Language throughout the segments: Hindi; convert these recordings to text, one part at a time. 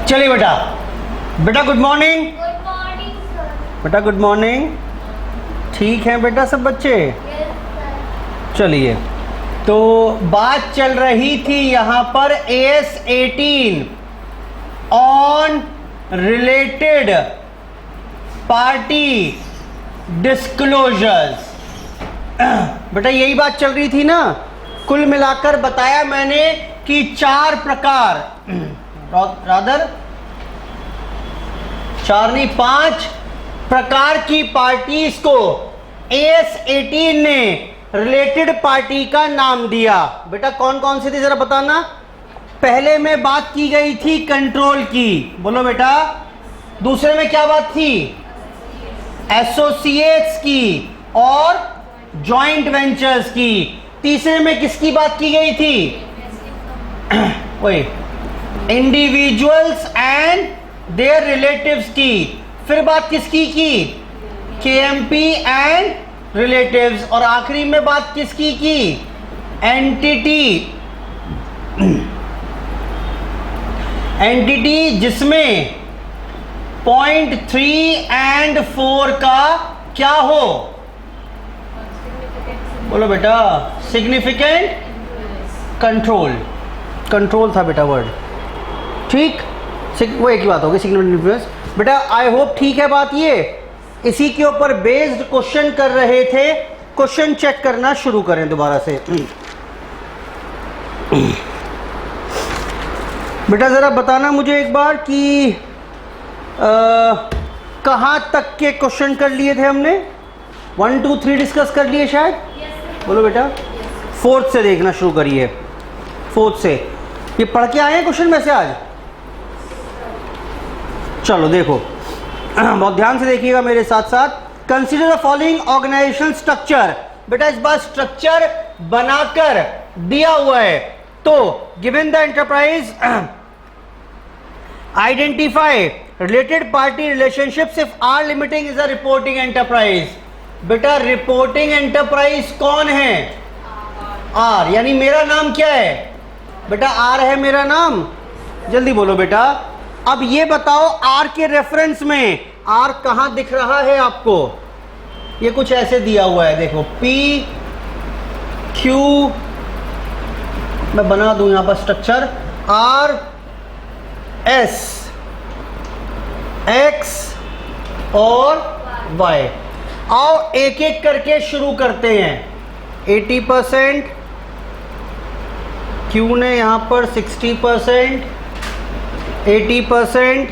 चलिए बेटा, बेटा good morning. Good morning sir. बेटा गुड मॉर्निंग। ठीक है बेटा सब बच्चे? Yes sir. चलिए, तो बात चल रही थी यहाँ पर AS18 on related party disclosures. बेटा यही बात चल रही थी ना। कुल मिलाकर बताया मैंने कि 4 प्रकार, रादर 4 नहीं 5 प्रकार की पार्टीज को AS18 ने रिलेटेड पार्टी का नाम दिया। बेटा कौन कौन सी थी जरा बताना। पहले में बात की गई थी कंट्रोल की, बोलो बेटा। दूसरे में क्या बात थी? एसोसिएट्स की और जॉइंट वेंचर्स की। तीसरे में किसकी बात की गई थी? वही इंडिविजुअल्स एंड देयर रिलेटिव्स की। फिर बात किसकी की? KMP and relatives. और आखिरी में बात किसकी की? एंटिटी जिसमें पॉइंट 3 और 4 का क्या हो? बोलो बेटा। Significant control. कंट्रोल था बेटा वर्ड, ठीक। वो एक ही बात होगी, सिग्निफिकेंट इन्फ्लुएंस। बेटा आई होप ठीक है बात। ये इसी के ऊपर बेस्ड क्वेश्चन कर रहे थे। क्वेश्चन चेक करना शुरू करें दोबारा से। बेटा जरा बताना मुझे एक बार कि कहाँ तक के क्वेश्चन कर लिए थे हमने? 1 2 3 डिस्कस कर लिए शायद। बोलो बेटा। 4th से देखना शुरू करिए। 4th से ये पढ़ के आए हैं क्वेश्चन में से आज? चलो देखो, बहुत ध्यान से देखिएगा मेरे साथ साथ। Consider the following organization structure. बेटा इस बार स्ट्रक्चर बनाकर दिया हुआ है। तो given the enterprise identify related party relationships if R limited is a reporting enterprise. बेटा रिपोर्टिंग एंटरप्राइज कौन है? आर। यानी मेरा नाम क्या है? बेटा आर है मेरा नाम। जल्दी बोलो बेटा। अब ये बताओ आर के रेफरेंस में आर कहां दिख रहा है आपको? ये कुछ ऐसे दिया हुआ है, देखो P Q, मैं बना दूं यहां पर स्ट्रक्चर R S X और Y। आओ एक एक करके शुरू करते हैं। 80%, Q ने यहां पर 60%, 80%,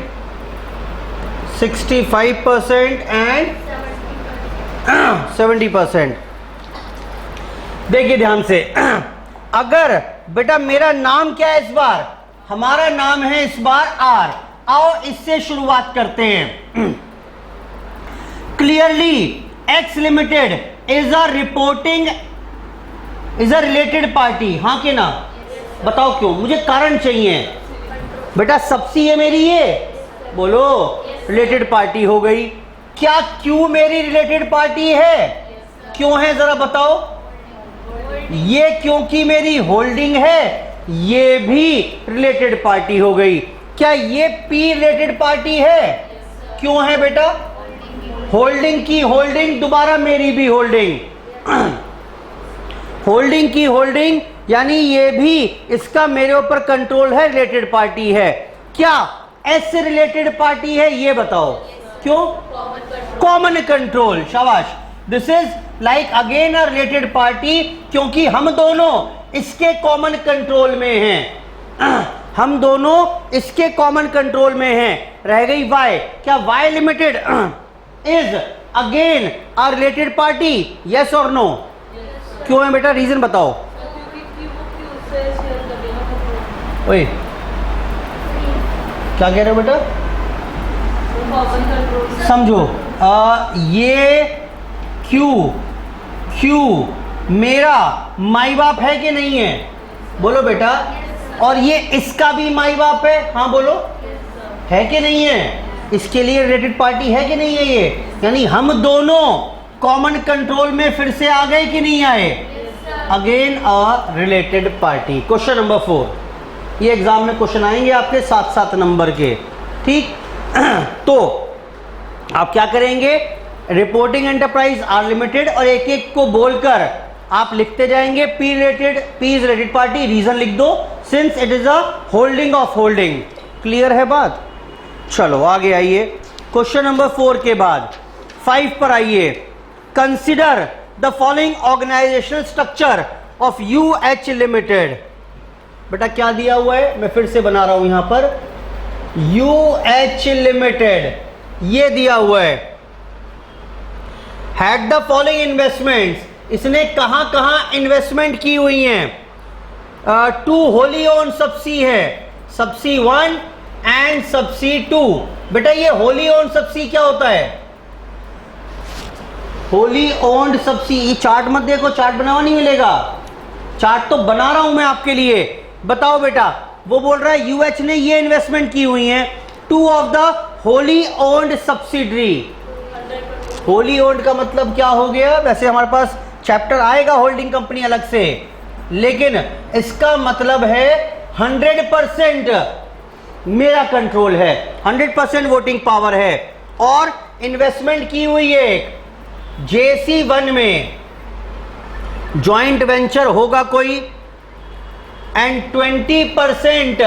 65% एंड 70%। देखिए ध्यान से। अगर बेटा मेरा नाम क्या है इस बार? हमारा नाम है इस बार आर। आओ इससे शुरुआत करते हैं। Clearly x limited is a reporting, is a related party, हाँ कि ना? बताओ क्यों? मुझे कारण चाहिए। बेटा सबसी है मेरी, ये बोलो रिलेटेड पार्टी हो गई। क्या क्यों मेरी रिलेटेड पार्टी है? क्यों है जरा बताओ। ये क्योंकि मेरी होल्डिंग है, ये भी रिलेटेड पार्टी हो गई। क्या ये P रिलेटेड पार्टी है? क्यों है बेटा? होल्डिंग की होल्डिंग, दोबारा मेरी भी होल्डिंग। होल्डिंग की होल्डिंग, यानी ये भी इसका मेरे ऊपर कंट्रोल है, रिलेटेड पार्टी है। क्या S से रिलेटेड पार्टी है? ये बताओ। क्यों? Common control. शाबाश। This is like again a related party, क्योंकि हम दोनों इसके कॉमन कंट्रोल में हैं। हम दोनों इसके कॉमन कंट्रोल में हैं। रह गई Y। क्या Y limited is again a related party? Yes और नो? क्यों है बेटा? रीजन बताओ। ओए क्या कह रहे हो बेटा? समझो। ये क्यू मेरा माई बाप है कि नहीं है? बोलो बेटा। और ये इसका भी माई बाप है, हाँ बोलो। है कि नहीं है? इसके लिए रिलेटेड पार्टी है कि नहीं है ये? यानी हम दोनों कॉमन कंट्रोल में फिर से आ गए कि नहीं आए? Again a related party. Question number 4। ये एग्जाम में क्वेश्चन आएंगे आपके 7-7 नंबर के, ठीक। तो आप क्या करेंगे, रिपोर्टिंग एंटरप्राइज आर लिमिटेड और एक एक को बोलकर आप लिखते जाएंगे। P is related party, reason लिख दो, since it is a holding of holding. Clear है बात? चलो आगे आइए, क्वेश्चन नंबर 4 के बाद 5 पर आइए। Consider the following organizational structure of UH limited. बेटा क्या दिया हुआ है, मैं फिर से बना रहा हूं यहां पर, यूएच लिमिटेड ये दिया हुआ है। हैड द फॉलोइंग इन्वेस्टमेंट्स, इसने कहां कहां इन्वेस्टमेंट की हुई हैं। 2 होली ओन सब्सी है, सब्सी 1 एंड सब्सी 2। बेटा ये होली ओन सब्सी क्या होता है, होली ओन्ड सब्सी, ये चार्ट मत देखो, चार्ट बना हुआ नहीं मिलेगा, चार्ट तो बना रहा हूं मैं आपके लिए। बताओ बेटा, वो बोल रहा है यूएच ने ये इन्वेस्टमेंट की हुई है 2 of the wholly owned subsidiary. Wholly owned का मतलब क्या हो गया, वैसे हमारे पास चैप्टर आएगा होल्डिंग कंपनी अलग से, लेकिन इसका मतलब है 100% मेरा कंट्रोल है, 100% वोटिंग पावर है। और इन्वेस्टमेंट की हुई है JC1 में, जॉइंट वेंचर होगा कोई, एंड 20%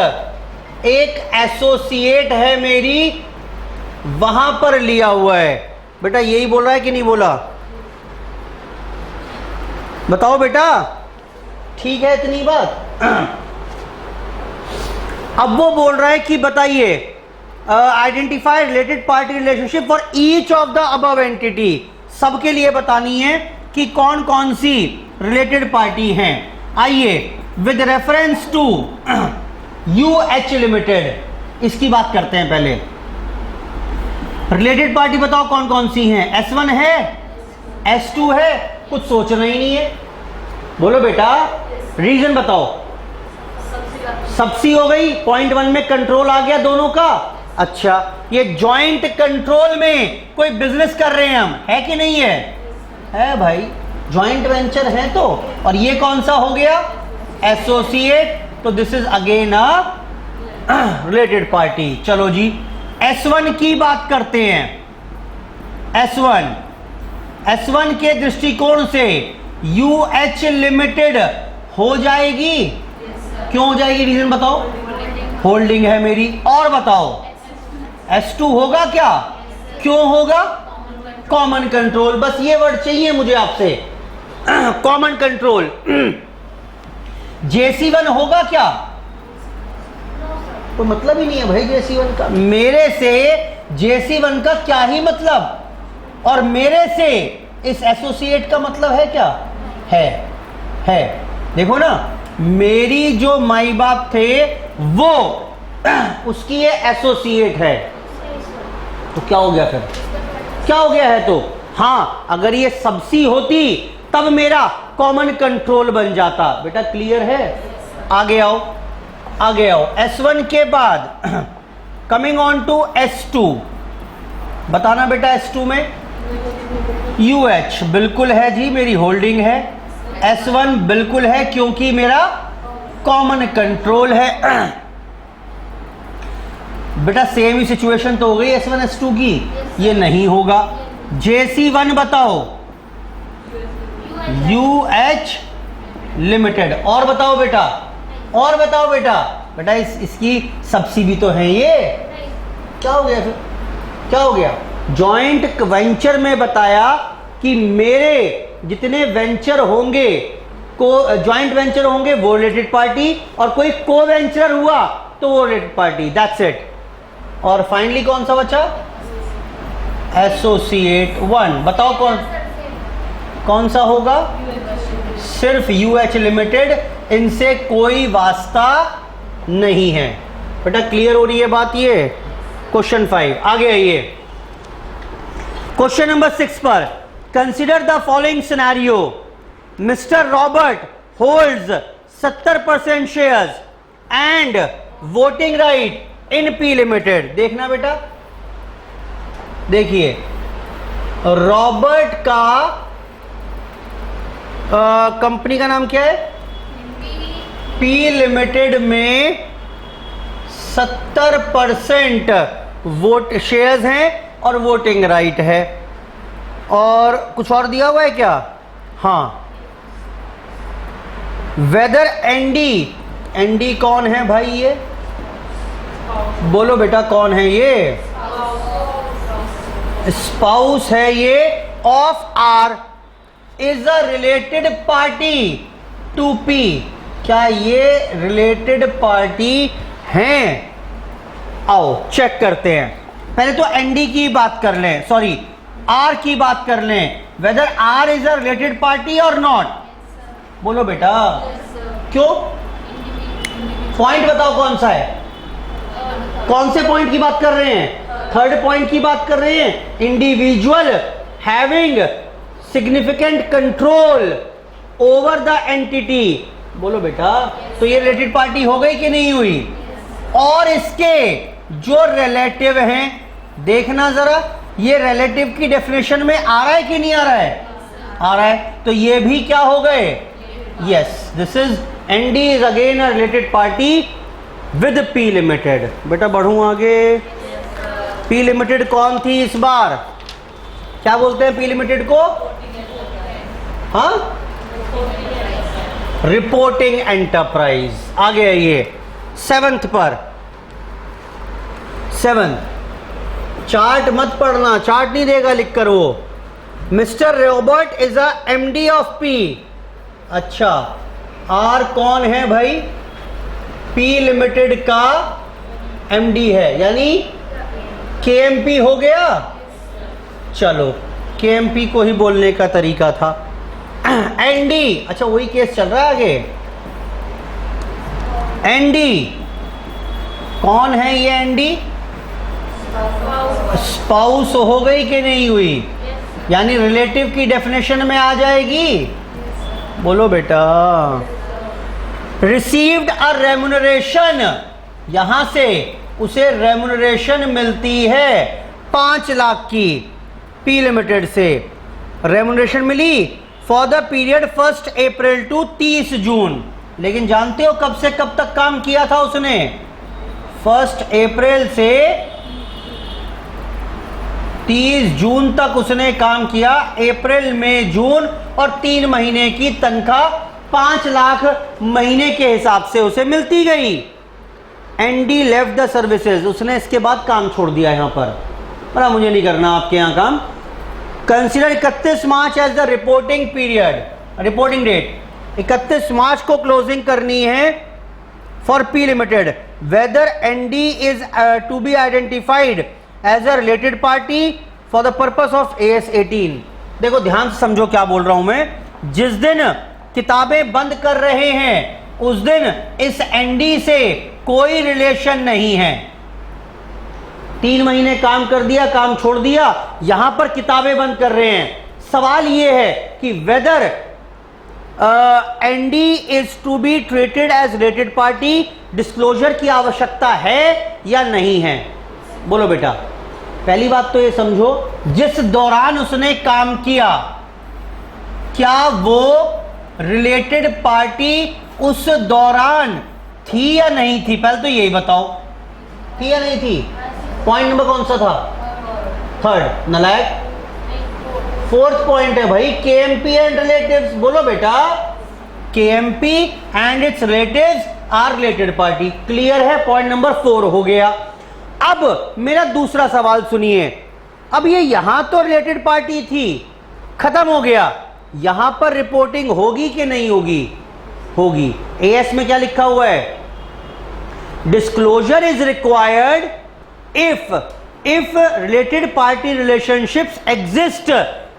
एक एसोसिएट है मेरी, वहां पर लिया हुआ है। बेटा यही बोल रहा है कि नहीं बोला, बताओ बेटा, ठीक है इतनी बात। अब वो बोल रहा है कि बताइए, identify related party relationship for each of the above entity, सबके लिए बतानी है कि कौन कौन सी रिलेटेड पार्टी हैं। आइए, with reference to UH limited, इसकी बात करते हैं पहले। रिलेटेड पार्टी बताओ कौन कौन सी हैं, S1 है, S2 है, कुछ सोचना ही नहीं है, बोलो बेटा, रीजन बताओ। सब्सी हो गई, पॉइंट 1 में कंट्रोल आ गया दोनों का। अच्छा, ये जॉइंट कंट्रोल में कोई बिजनेस कर रहे हैं हम, है कि नहीं है? है भाई, जॉइंट वेंचर है तो। और ये कौन सा हो गया, एसोसिएट, तो this is again a related party. चलो जी, S1 की बात करते हैं। S1 के दृष्टिकोण से यूएच लिमिटेड हो जाएगी, क्यों हो जाएगी, रीजन बताओ, होल्डिंग है मेरी। और बताओ S2 होगा क्या, क्यों होगा, कॉमन कंट्रोल, बस ये वर्ड चाहिए मुझे आपसे, कॉमन कंट्रोल। JC1 होगा क्या, कोई मतलब ही नहीं है भाई JC1 का, मेरे से JC1 का क्या ही मतलब, और मेरे से इस एसोसिएट का मतलब है क्या, है। देखो ना, मेरी जो माई बाप थे वो उसकी ये एसोसिएट है, तो क्या हो गया फिर, क्या हो गया है? तो हाँ, अगर ये सब्सी होती तब मेरा कॉमन कंट्रोल बन जाता। बेटा क्लियर है? आगे आओ, आगे आओ। S1 के बाद कमिंग ऑन टू S2, बताना बेटा S2 में UH बिल्कुल है जी, मेरी होल्डिंग है। S1 बिल्कुल है क्योंकि मेरा कॉमन कंट्रोल है। बेटा सेम ही सिचुएशन तो हो गई S1 S2 की, ये नहीं होगा। JC1 बताओ, UH लिमिटेड। और बताओ बेटा, और बताओ बेटा, बेटा इसकी सब्सिडी तो है ये, क्या हो गया फिर, क्या हो गया? जॉइंट वेंचर में बताया कि मेरे जितने वेंचर होंगे, को जॉइंट वेंचर होंगे वो रिलेटेड पार्टी, और कोई को वेंचर हुआ तो वो रिलेटेड पार्टी, दैट्स इट। और फाइनली कौन सा बचा? एसोसिएट 1। बताओ कौन सा होगा? सिर्फ यूएच लिमिटेड, इनसे कोई वास्ता नहीं है। बेटा क्लियर हो रही है बात? ये क्वेश्चन 5। आगे आइए क्वेश्चन नंबर 6 पर। Consider the following scenario, mister Robert holds 70% shares and voting right in P limited. देखना बेटा, देखिए रॉबर्ट का कंपनी का नाम क्या है? पी लिमिटेड में 70% वोट शेयर्स हैं और वोटिंग राइट है। और कुछ और दिया हुआ है क्या? हाँ, वेदर एनडी, एनडी कौन है भाई? ये बोलो बेटा, कौन है ये? स्पाउस है ये of R, is a related party to P. क्या ये रिलेटेड पार्टी हैं? आओ चेक करते हैं। पहले तो एनडी की बात कर लें, सॉरी आर की बात कर लें। Whether R is a related party और नॉट? बोलो बेटा, क्यों? पॉइंट बताओ कौन सा है? कौन से पॉइंट की बात कर रहे हैं? थर्ड पॉइंट की बात कर रहे हैं। Individual having significant control over the entity. बोलो बेटा, तो ये रिलेटेड पार्टी हो गई कि नहीं हुई? और इसके जो रिलेटिव हैं, देखना जरा, ये रिलेटिव की डेफिनेशन में आ रहा है कि नहीं आ रहा है? आ रहा है। तो ये भी क्या हो गए? Yes, this is ND is again a related party with P limited. बेटा बढ़ूं आगे। पी लिमिटेड कौन थी इस बार? क्या बोलते हैं पी लिमिटेड को? हाँ, रिपोर्टिंग एंटरप्राइज। आगे आइए 7th पर। 7th, चार्ट मत पढ़ना, चार्ट नहीं देगा लिख कर वो। Mister Robert is a MD of P. अच्छा, आर कौन है भाई? पी लिमिटेड का एमडी है, यानी केएमपी हो गया। चलो, केएमपी को ही बोलने का तरीका था। एनडी, अच्छा वही केस चल रहा है आगे। एनडी कौन है? ये एनडी स्पाउस हो गई कि नहीं हुई? यानी रिलेटिव की डेफिनेशन में आ जाएगी। बोलो बेटा। रिसीव्ड अ रेम्युनरेशन, यहां से उसे रेम्युनरेशन मिलती है 5 लाख की पी लिमिटेड से। रेम्युनरेशन मिली for the period 1 April to 30 June. लेकिन जानते हो कब से कब तक काम किया था उसने? 1 अप्रैल से 30 जून तक उसने काम किया। अप्रैल, मई, जून और 3 महीने की तनख्वाह 5 लाख महीने के हिसाब से उसे मिलती गई। एनडी लेफ्ट द सर्विसेज, उसने इसके बाद काम छोड़ दिया। यहां पर बोला मुझे नहीं करना आपके यहां काम। Consider 31 March as the reporting period, reporting date 31 March को क्लोजिंग करनी है for P limited. Whether ND is to be identified as a related party for the purpose of AS 18। देखो ध्यान से समझो क्या बोल रहा हूं मैं। जिस दिन किताबें बंद कर रहे हैं उस दिन इस एनडी से कोई रिलेशन नहीं है। 3 महीने काम कर दिया, काम छोड़ दिया, यहां पर किताबें बंद कर रहे हैं। सवाल यह है कि whether ND is to be treated as related party, disclosure की आवश्यकता है या नहीं है? बोलो बेटा। पहली बात तो ये समझो, जिस दौरान उसने काम किया, क्या वो रिलेटेड पार्टी उस दौरान थी या नहीं थी? पहले तो यही बताओ, थी या नहीं थी? पॉइंट नंबर कौन सा था? 3rd। नलायक 4th पॉइंट है भाई, केएमपी एंड रिलेटिव्स। बोलो बेटा, KMP and its relatives are related party. Clear है? पॉइंट नंबर 4 हो गया। अब मेरा दूसरा सवाल सुनिए। अब ये यहां तो रिलेटेड पार्टी थी, खत्म हो गया। यहां पर रिपोर्टिंग होगी कि नहीं होगी? होगी। एएस में क्या लिखा हुआ है? Disclosure is required if related party relationships exist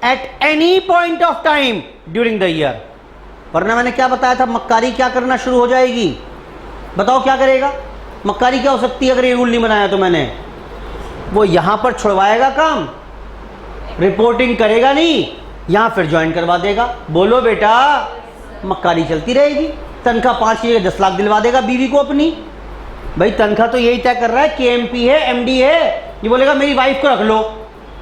at any point of time during the year। वरना मैंने क्या बताया था, मक्कारी क्या करना शुरू हो जाएगी? बताओ क्या करेगा? मक्कारी क्या हो सकती है अगर ये रूल नहीं बनाया तो? मैंने वो यहां पर छुड़वाएगा काम, रिपोर्टिंग करेगा नहीं, यहां फिर ज्वाइन करवा देगा। बोलो बेटा, मक्कारी चलती रहेगी। तनख्वाह 5 की जगह 10 लाख दिलवा देगा बीवी को अपनी। भाई तनख्वाह तो यही तय कर रहा है, केएमपी है, एमडी है। ये बोलेगा मेरी वाइफ को रख लो,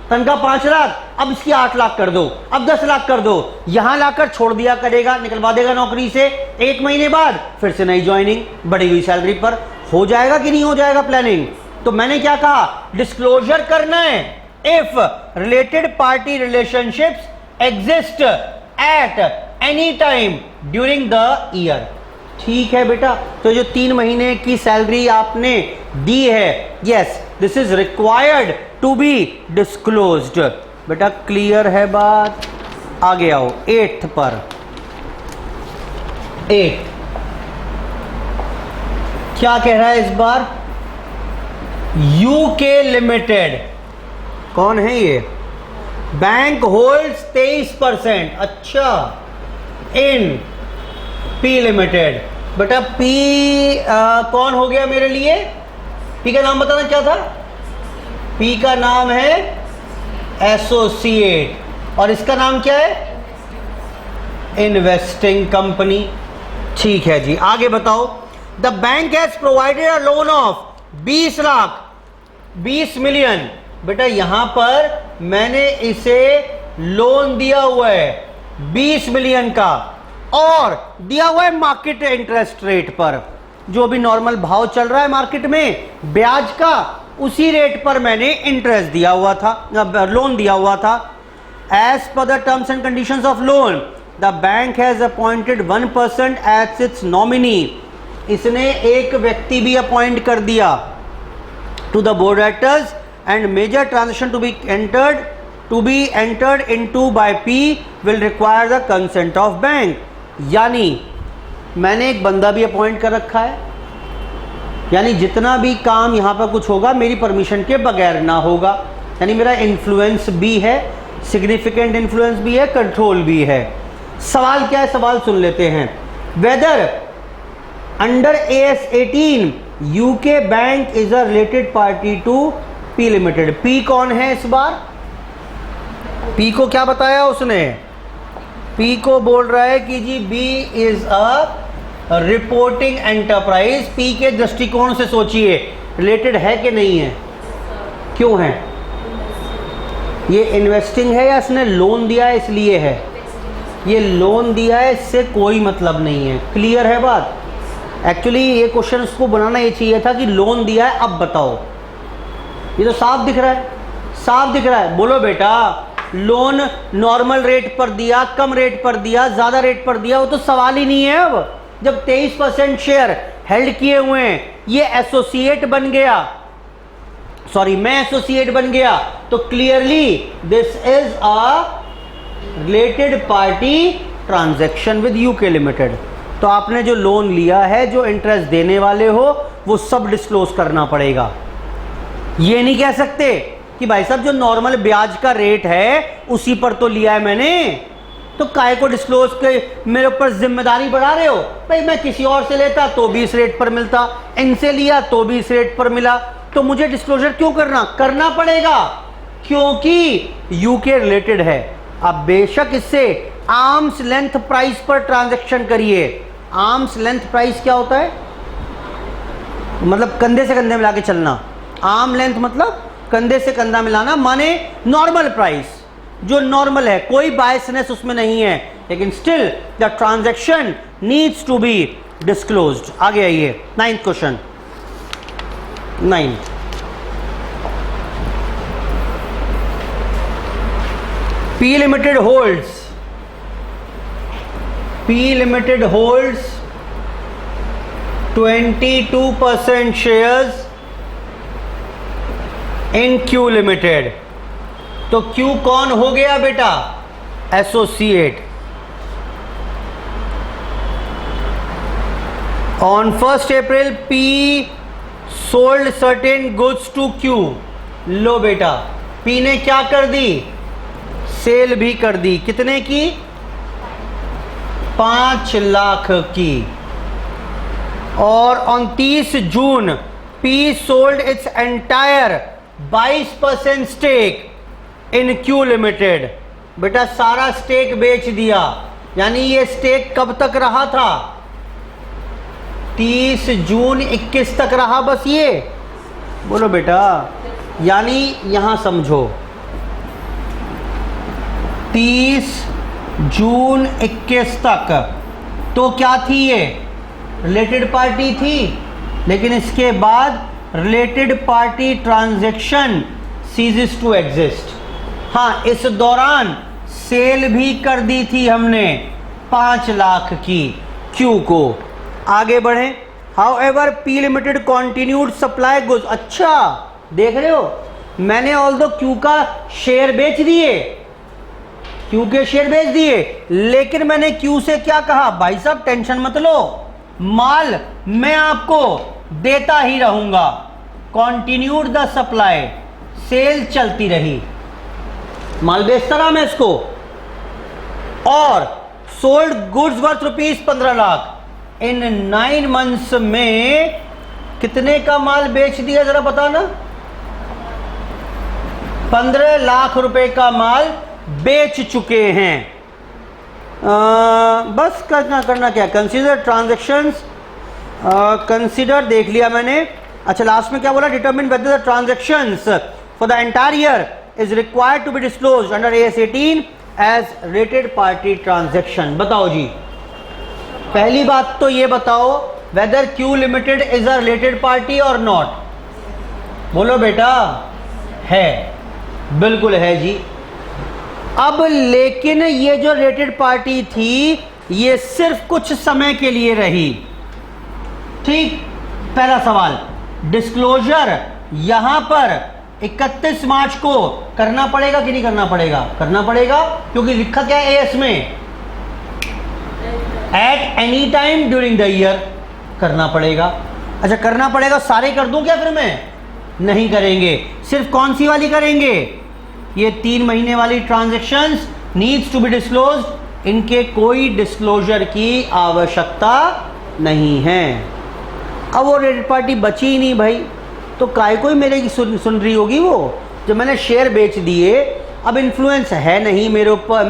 तनख्वाह 5 लाख, अब इसकी 8 लाख कर दो, अब 10 लाख कर दो। यहां लाकर छोड़ दिया करेगा, निकलवा देगा नौकरी से। 1 महीने बाद फिर से नई ज्वाइनिंग बढ़ी हुई सैलरी पर। हो जाएगा कि नहीं हो जाएगा प्लानिंग? तो मैंने क्या कहा, डिस्क्लोजर करना है if related party relationships exist at any time during the year. ठीक है बेटा, तो जो 3 महीने की सैलरी आपने दी है, yes this is required to be disclosed. बेटा क्लियर है बात? आगे आओ 8th पर। 8 क्या कह रहा है इस बार? यूके लिमिटेड, कौन है ये? Bank holds 23%। अच्छा, इन पी लिमिटेड। बेटा पी कौन हो गया मेरे लिए? पी का नाम बताना क्या था? पी का नाम है एसोसिएट, और इसका नाम क्या है? Investing company. ठीक है जी, आगे बताओ। The bank has provided a loan of 20 lakh 20 million. बेटा यहां पर मैंने इसे लोन दिया हुआ है 20 मिलियन का, और दिया हुआ है मार्केट इंटरेस्ट रेट पर, जो भी नॉर्मल भाव चल रहा है मार्केट में ब्याज का, उसी रेट पर मैंने इंटरेस्ट दिया हुआ था, लोन दिया हुआ था। As per the terms and conditions of loan the bank has appointed 1% as its nominee. इसने एक व्यक्ति भी अपॉइंट कर दिया to the board directors, and major transaction to be entered into by P will require the consent of bank. यानी मैंने एक बंदा भी अपॉइंट कर रखा है, यानी जितना भी काम यहाँ पर कुछ होगा मेरी परमिशन के बगैर ना होगा, यानी मेरा इन्फ्लुएंस भी है, सिग्निफिकेंट इन्फ्लुएंस भी है, कंट्रोल भी है। सवाल क्या है, सवाल सुन लेते हैं। Whether under AS 18 UK bank is a related party to P limited. P कौन है इस बार? पी को क्या बताया उसने? पी को बोल रहा है कि G B is a reporting enterprise. P के दृष्टिकोण से सोचिए, रिलेटेड है कि नहीं है? क्यों है? ये इन्वेस्टिंग है या इसने लोन दिया है इसलिए है? ये लोन दिया है, इससे कोई मतलब नहीं है। क्लियर है बात? एक्चुअली ये क्वेश्चन उसको बनाना ये चाहिए था कि लोन दिया है, अब बताओ। ये तो साफ दिख रहा है, साफ दिख रहा है। बोलो बेटा, लोन नॉर्मल रेट पर दिया, कम रेट पर दिया, ज्यादा रेट पर दिया, वो तो सवाल ही नहीं है। अब जब 23% शेयर हेल्ड किए हुए हैं, ये एसोसिएट बन गया, सॉरी मैं एसोसिएट बन गया, तो clearly this is a related party transaction with UK limited. तो आपने जो लोन लिया है, जो इंटरेस्ट देने वाले हो, वो सब डिस्क्लोज करना पड़ेगा। ये नहीं कह सकते कि भाई साहब जो नॉर्मल ब्याज का रेट है उसी पर तो लिया है मैंने, तो काय को डिस्क्लोज के मेरे ऊपर जिम्मेदारी बढ़ा रहे हो? भाई मैं किसी और से लेता तो भी इस रेट पर मिलता, इनसे लिया तो भी इस रेट पर मिला, तो मुझे डिस्क्लोजर क्यों करना पड़ेगा? क्योंकि यूके रिलेटेड है। अब बेशक इससे आर्म्स लेंथ प्राइस पर ट्रांजैक्शन करिए। आर्म्स लेंथ प्राइस क्या होता है? मतलब कंधे से कंधे मिला के चलना। आर्म लेंथ मतलब कंधे से कंधा मिलाना, माने नॉर्मल प्राइस, जो नॉर्मल है, कोई बायसनेस उसमें नहीं है, लेकिन still the transaction needs to be disclosed. आगे आइए, 9th question. 9 P Limited holds 22% shares in Q Limited। तो Q कौन हो गया बेटा? Associate. On 1st April P sold certain goods to Q। लो बेटा, P ने क्या कर दी? सेल भी कर दी। कितने की? 5 लाख की। और on 30 जून P sold its entire 22% stake in Q limited. बेटा सारा स्टेक बेच दिया, यानी ये स्टेक कब तक रहा था? 30 जून 21 तक रहा बस ये। बोलो बेटा, यानी यहां समझो, 30 जून 21 तक तो क्या थी? ये रिलेटेड पार्टी थी। लेकिन इसके बाद related party transaction ceases to exist. हाँ, इस दौरान सेल भी कर दी थी हमने 5 लाख की क्यू को। आगे बढ़ें। However P limited continued supply goods. अच्छा, देख रहे हो, मैंने ऑल्दो क्यू का शेयर बेच दिए, क्यू के शेयर बेच दिए, लेकिन मैंने क्यू से क्या कहा, भाई साहब टेंशन मत लो, माल मैं आपको देता ही रहूंगा। कॉन्टिन्यूड द सप्लाई, सेल चलती रही, माल बेचता रहा मैं इसको। और सोल्ड गुड्स वर्थ ₹15 लाख। इन 9 मंथ्स में कितने का माल बेच दिया जरा बताना? 15 लाख रुपए का माल बेच चुके हैं। बस करना क्या, कंसीडर ट्रांजैक्शंस, कंसीडर देख लिया मैंने। अच्छा, लास्ट में क्या बोला, determine whether the transactions for the entire year is required to be disclosed under AS 18 as related party transaction. बताओ जी, पहली बात तो ये बताओ, whether Q limited is a related party और नॉट? बोलो बेटा, है, बिल्कुल है जी। अब लेकिन ये जो रिलेटेड पार्टी थी ये सिर्फ कुछ समय के लिए रही, ठीक। पहला सवाल, डिस्क्लोजर यहां पर 31 मार्च को करना पड़ेगा कि नहीं करना पड़ेगा? करना पड़ेगा, क्योंकि लिखा क्या है एएस में, at any time during the year करना पड़ेगा। अच्छा, करना पड़ेगा, सारे कर दूं क्या फिर मैं? नहीं करेंगे, सिर्फ कौन सी वाली करेंगे, ये 3 महीने वाली transactions needs to be disclosed, इनके कोई डिस्क्लोजर की आवश्यकता नहीं है। अब वो रिलेटेड पार्टी बची ही नहीं भाई, तो काय कोई मेरे की सुन रही होगी वो, जब मैंने शेयर बेच दिए, अब इन्फ्लुएंस है नहीं मेरे ऊपर,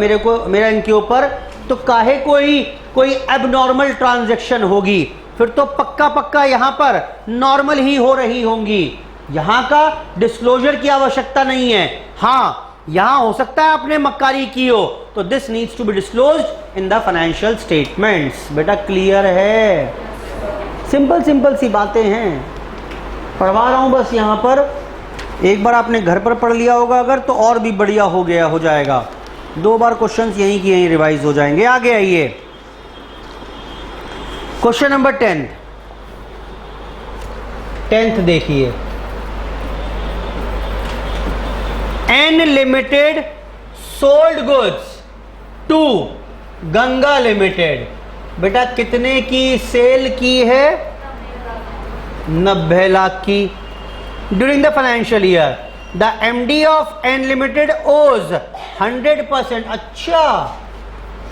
मेरा इनके ऊपर, तो काहे कोई एबनॉर्मल ट्रांजैक्शन होगी, फिर तो पक्का यहाँ पर नॉर्मल ही हो रही होंगी, यहाँ का डिस्क्लोजर की आवश्यकता नहीं है। हाँ, यहाँ हो सकता है आपने मक्कारी की हो, तो this needs to be disclosed in the financial statements. बेटा क्लियर है, सिंपल सी बातें हैं, पढ़वा रहा हूँ बस। यहाँ पर एक बार आपने घर पर पढ़ लिया होगा अगर, तो और भी बढ़िया हो जाएगा। 2 बार क्वेश्चंस यहीं की यहीं रिवाइज हो जाएंगे। आगे आइए, क्वेश्चन नंबर 10th देखिए। N limited sold goods to Ganga limited. बेटा कितने की सेल की है? 90 लाख की। During the financial year the MD of N limited owns 100%। अच्छा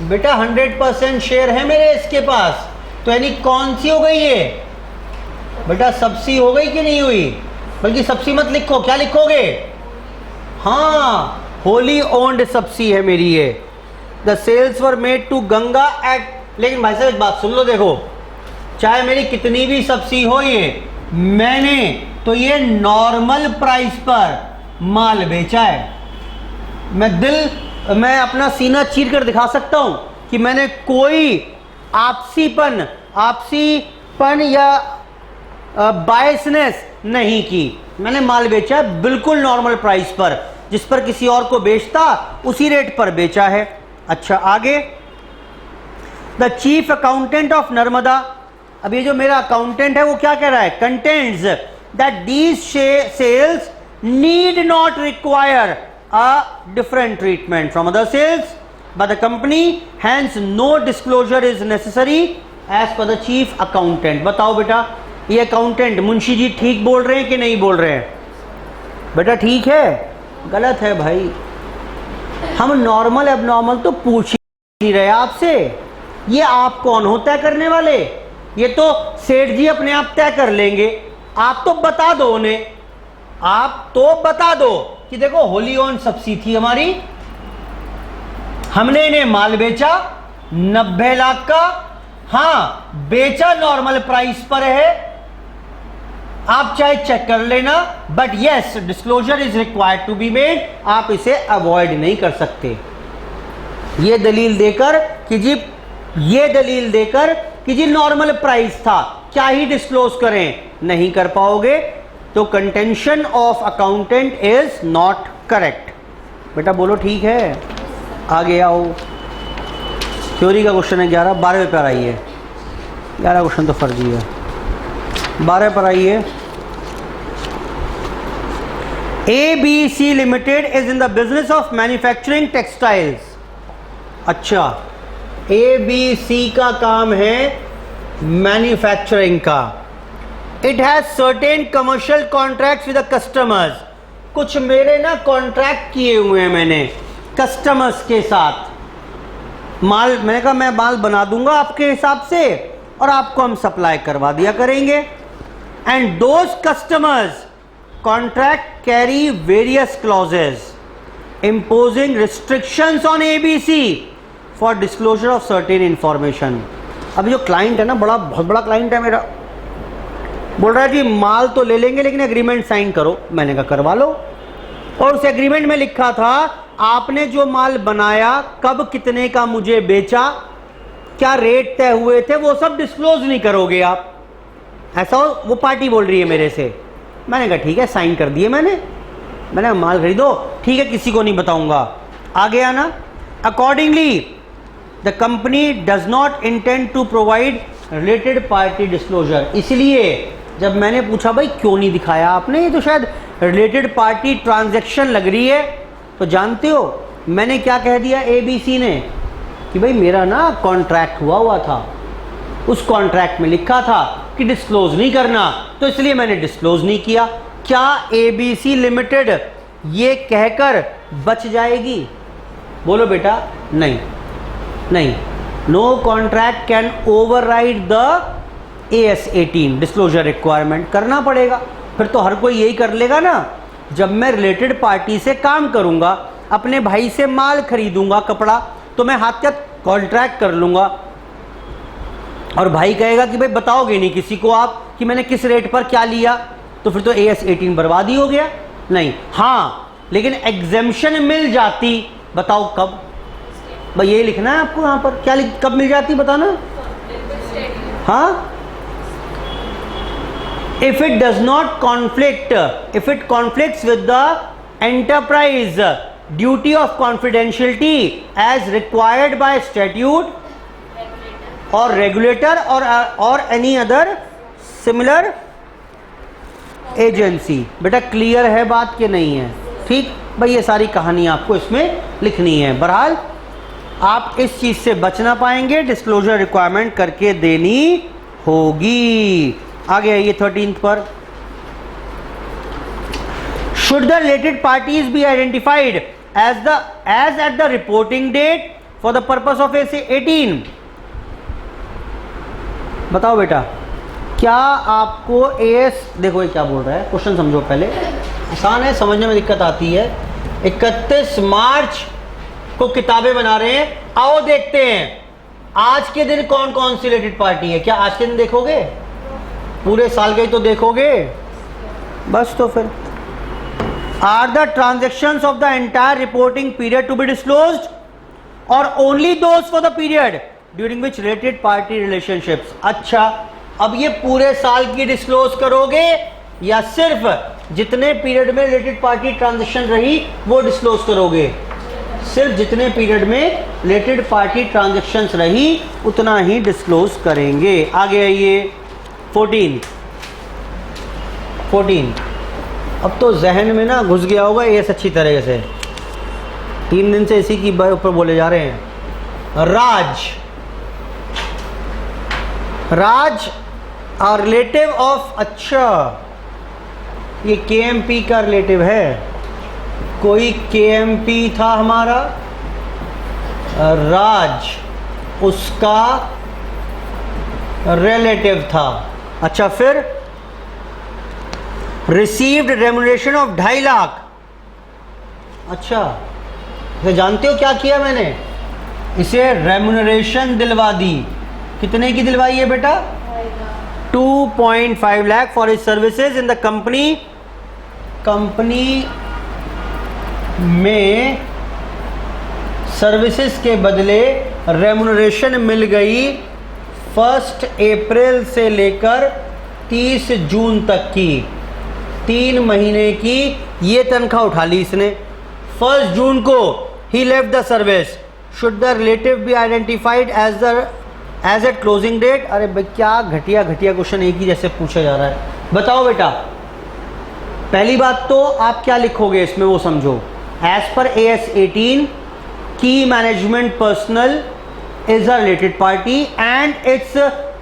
बेटा, 100% शेयर है मेरे इसके पास, तो यानी कौन सी हो गई ये? बेटा सबसी हो गई कि नहीं हुई? बल्कि सबसी मत लिखो, क्या लिखोगे? हाँ, होली ओन्ड सबसी है मेरी ये। The sales were made to Ganga at, लेकिन भाई साहब एक बात सुन लो, देखो चाहे मेरी कितनी भी सबसी हो, ये मैंने तो ये नॉर्मल प्राइस पर माल बेचा है। मैं अपना सीना चीर कर दिखा सकता हूं कि मैंने कोई आपसीपन या बायसनेस नहीं की, मैंने माल बेचा बिल्कुल नॉर्मल प्राइस पर, जिस पर किसी और को बेचता उसी रेट पर बेचा है। अच्छा आगे, the chief accountant of Narmada. अब ये जो मेरा अकाउंटेंट है वो क्या कह रहा है? Contends that these sales need not require a different treatment from other sales by the company, hence no disclosure is necessary as per the chief accountant. बताओ बेटा, ये अकाउंटेंट मुंशी जी ठीक बोल रहे हैं कि नहीं बोल रहे हैं? बेटा ठीक है, गलत है भाई। हम नॉर्मल एबनॉर्मल तो पूछ ही नहीं रहे आपसे, ये आप कौन हो तय करने वाले? ये तो सेठ जी अपने आप तय कर लेंगे। आप तो बता दो उन्हें, आप तो बता दो कि देखो होली ऑन सबसी थी हमारी, हमने इन्हें माल बेचा 90 लाख का, हाँ बेचा नॉर्मल प्राइस पर है, आप चाहे चेक कर लेना, but yes disclosure is required to be made, आप इसे अवॉइड नहीं कर सकते। ये दलील देकर कि जी नॉर्मल प्राइस था, क्या ही डिस्क्लोज करें, नहीं कर पाओगे, तो contention of accountant is not correct. बेटा बोलो ठीक है, आगे आओ। थ्योरी का क्वेश्चन है 11, 12वें पर आइए। 11 क्वेश्चन तो फर्जी है, 12 पर आइए। ABC limited is in the business of manufacturing textiles. अच्छा, ABC का काम है मैन्युफैक्चरिंग का। It has certain commercial contracts with the customers. कुछ मेरे ना कॉन्ट्रैक्ट किए हुए हैं मैंने कस्टमर्स के साथ। माल मैंने कहा मैं माल बना दूंगा आपके हिसाब से और आपको हम सप्लाई करवा दिया करेंगे। And those customers contract carry various clauses imposing restrictions on ABC for disclosure of certain information। अभी जो क्लाइंट है ना, बहुत बड़ा क्लाइंट है मेरा, बोल रहा है जी माल तो ले लेंगे लेकिन एग्रीमेंट साइन करो। मैंने कहा करवा लो। और उस एग्रीमेंट में लिखा था आपने जो माल बनाया, कब कितने का मुझे बेचा, क्या रेट तय हुए थे, वो सब डिस्क्लोज नहीं करोगे आप। ऐसा वो पार्टी बोल रही है मेरे से। मैंने कहा ठीक है, साइन कर दिए मैंने माल खरीदो, ठीक है, किसी को नहीं बताऊंगा। आगे आना। Accordingly the company does not intend to provide related party disclosure. इसलिए जब मैंने पूछा भाई क्यों नहीं दिखाया आपने, ये तो शायद रिलेटेड पार्टी ट्रांजैक्शन लग रही है, तो जानते हो मैंने क्या कह दिया ABC ने कि भाई मेरा ना कॉन्ट्रैक्ट हुआ था, उस कॉन्ट्रैक्ट में लिखा था कि डिस्क्लोज नहीं करना, तो इसलिए मैंने डिस्क्लोज नहीं किया। क्या ABC लिमिटेड ये कहकर बच जाएगी? बोलो बेटा नहीं। No contract can override the AS18 disclosure requirement. करना पड़ेगा, फिर तो हर कोई यही कर लेगा ना। जब मैं रिलेटेड पार्टी से काम करूंगा, अपने भाई से माल खरीदूंगा कपड़ा, तो मैं हाथ का कॉन्ट्रैक्ट कर लूंगा और भाई कहेगा कि भाई बताओगे नहीं किसी को आप कि मैंने किस रेट पर क्या लिया, तो फिर तो AS18 बर्बादी हो गया। नहीं, हाँ, लेकिन एग्जेम्पशन मिल जाती। बताओ कब? भाई ये लिखना है आपको यहाँ पर, क्या कब मिल जाती बताना। हाँ, if it does not conflict, if it conflicts with the enterprise duty of confidentiality as required by statute और रेगुलेटर और एनी अदर सिमिलर एजेंसी। बेटा क्लियर है बात कि नहीं है? ठीक भाई, ये सारी कहानी आपको इसमें लिखनी है। बहरहाल आप इस चीज से बच ना पाएंगे, डिस्क्लोजर रिक्वायरमेंट करके देनी होगी। आगे आइए 13th पर। Should the related parties be identified as at the reporting date for the purpose of AS18। बताओ बेटा, क्या आपको देखो ये क्या बोल रहा है, क्वेश्चन समझो पहले, आसान है, समझने में दिक्कत आती है। 31 मार्च को किताबें बना रहे हैं, आओ देखते हैं आज के दिन कौन कौन सी रिलेटेड पार्टी है। क्या आज के दिन देखोगे? पूरे साल के ही तो देखोगे बस। तो फिर are the transactions of the entire reporting period to be disclosed और only those for the period during which related party relationships. अच्छा, अब ये पूरे साल की डिस्क्लोज करोगे या सिर्फ जितने पीरियड में रिलेटेड पार्टी ट्रांजैक्शन रही वो डिस्क्लोज करोगे? सिर्फ जितने पीरियड में रिलेटेड पार्टी ट्रांजैक्शंस रही उतना ही डिस्क्लोज करेंगे। आगे आइए 14। अब तो जहन में ना घुस गया होगा ये अच्छी तरह से, 3 दिन से इसी की ऊपर बोले जा रहे हैं। राज और रिलेटिव ऑफ, अच्छा ये KMP का रिलेटिव है। कोई KMP था हमारा, राज उसका रिलेटिव था। अच्छा, फिर रिसीव्ड रेम्युनरेशन ऑफ 2.5 लाख। अच्छा, तो जानते हो क्या किया मैंने? इसे रेम्युनरेशन दिलवा दी। कितने की दिलवाई है बेटा? 2.5 lakh for his services in the company में सर्विसेज के बदले रेम्युनरेशन मिल गई 1 अप्रैल से लेकर 30 जून तक की 3 महीने की ये तनख्वाह उठा ली इसने। 1 जून को ही left the service, should the relative be identified as at closing date. अरे भाई क्या घटिया घटिया क्वेश्चन एक ही जैसे पूछा जा रहा है। बताओ बेटा, पहली बात तो आप क्या लिखोगे इसमें वो समझो। एज पर AS 18 की management personal is a related party and its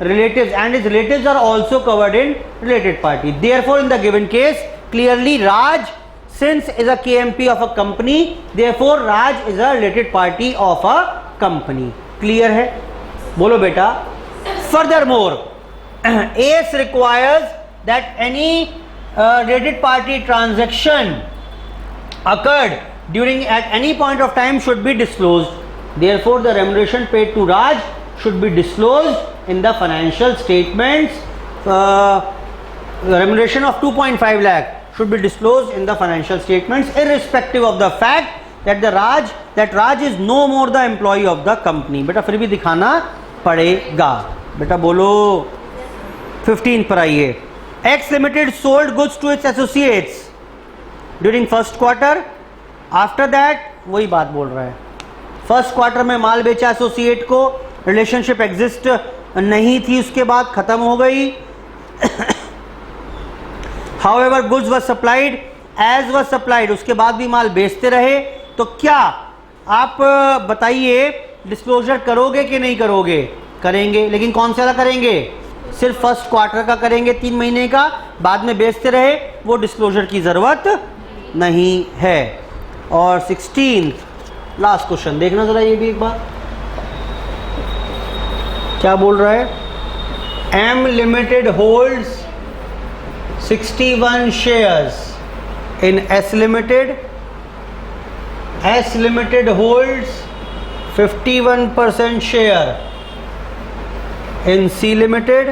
relatives are also covered in related party. Therefore, in the given case, clearly Raj, since is a KMP of a company, therefore Raj is a related party of a company. Clear है? बोलो बेटा। Furthermore, AS requires that any related party transaction occurred during at any point of time should be disclosed. Therefore, the remuneration paid to Raj should be disclosed in the financial statements. The remuneration of 2.5 lakh should be disclosed in the financial statements, irrespective of the fact that Raj is no more the employee of the company. बेटा फिर भी दिखाना पड़ेगा। बेटा बोलो। 15 पर आइए। X Limited sold goods to its associates during first quarter. After that वही बात बोल रहा है। फर्स्ट क्वार्टर में माल बेचा एसोसिएट को, रिलेशनशिप एग्जिस्ट नहीं थी, उसके बाद खत्म हो गई। However goods were supplied as were supplied, उसके बाद भी माल बेचते रहे। तो क्या आप बताइए डिस्क्लोजर करोगे कि नहीं करोगे? करेंगे, लेकिन कौन सा करेंगे? सिर्फ फर्स्ट क्वार्टर का करेंगे, 3 महीने का, बाद में बेचते रहे, वो डिस्क्लोजर की जरूरत नहीं है। और 16 लास्ट क्वेश्चन देखना जरा, ये भी एक बार क्या बोल रहा है। M Limited holds 61 shares in S Limited. S Limited holds 51% share in C Limited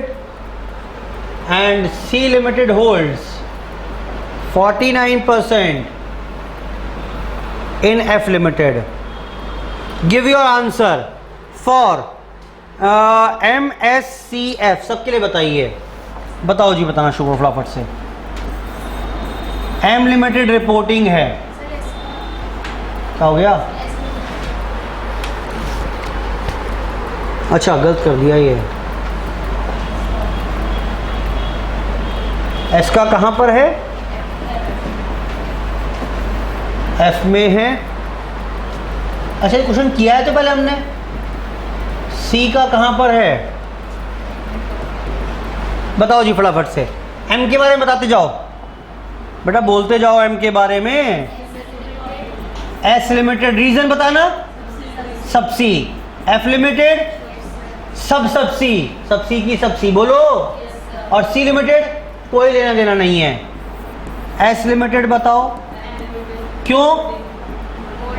and C Limited holds 49% in F Limited. Give your answer for MSCF। सबके लिए बताइए, बताओ जी, बताना शुरू फटाफट से। M Limited रिपोर्टिंग है, क्या हो गया? अच्छा गलत कर दिया ये। एस का कहां पर है? एफ में है। अच्छा ये क्वेश्चन किया है तो पहले हमने। सी का कहां पर है? बताओ जी फटाफट से। एम के बारे में बताते जाओ बेटा, बोलते जाओ एम के बारे में। एस लिमिटेड रीजन बताना, सबसी। एफ लिमिटेड सब सबसी, सबसी की सबसी बोलो। और सी लिमिटेड कोई लेना देना नहीं है। एस लिमिटेड बताओ क्यों?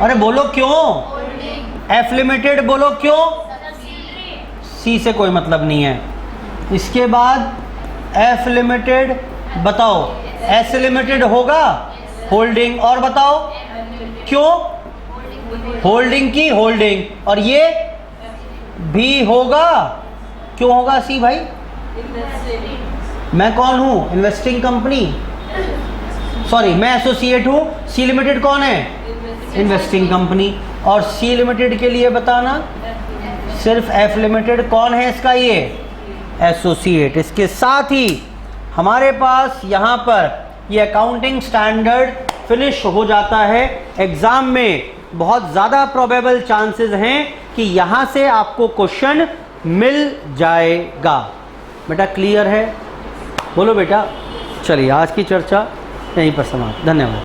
अरे बोलो क्यों? एफ लिमिटेड बोलो क्यों? सी से कोई मतलब नहीं है। इसके बाद एफ लिमिटेड बताओ। एस लिमिटेड होगा होल्डिंग, और बताओ क्यों? होल्डिंग की होल्डिंग। और ये भी होगा, क्यों होगा सी भाई? मैं कौन हूं? इन्वेस्टिंग कंपनी, सॉरी मैं एसोसिएट हूं। सी लिमिटेड कौन है? Investing company. और सी लिमिटेड के लिए बताना, सिर्फ एफ लिमिटेड कौन है इसका? ये एसोसिएट। इसके साथ ही हमारे पास यहाँ पर ये अकाउंटिंग स्टैंडर्ड फिनिश हो जाता है। एग्जाम में बहुत ज़्यादा प्रोबेबल चांसेस हैं कि यहाँ से आपको क्वेश्चन मिल जाएगा। बेटा क्लियर है? बोलो बेटा। चलिए आज की चर्चा यहीं पर समाप्त। धन्यवाद।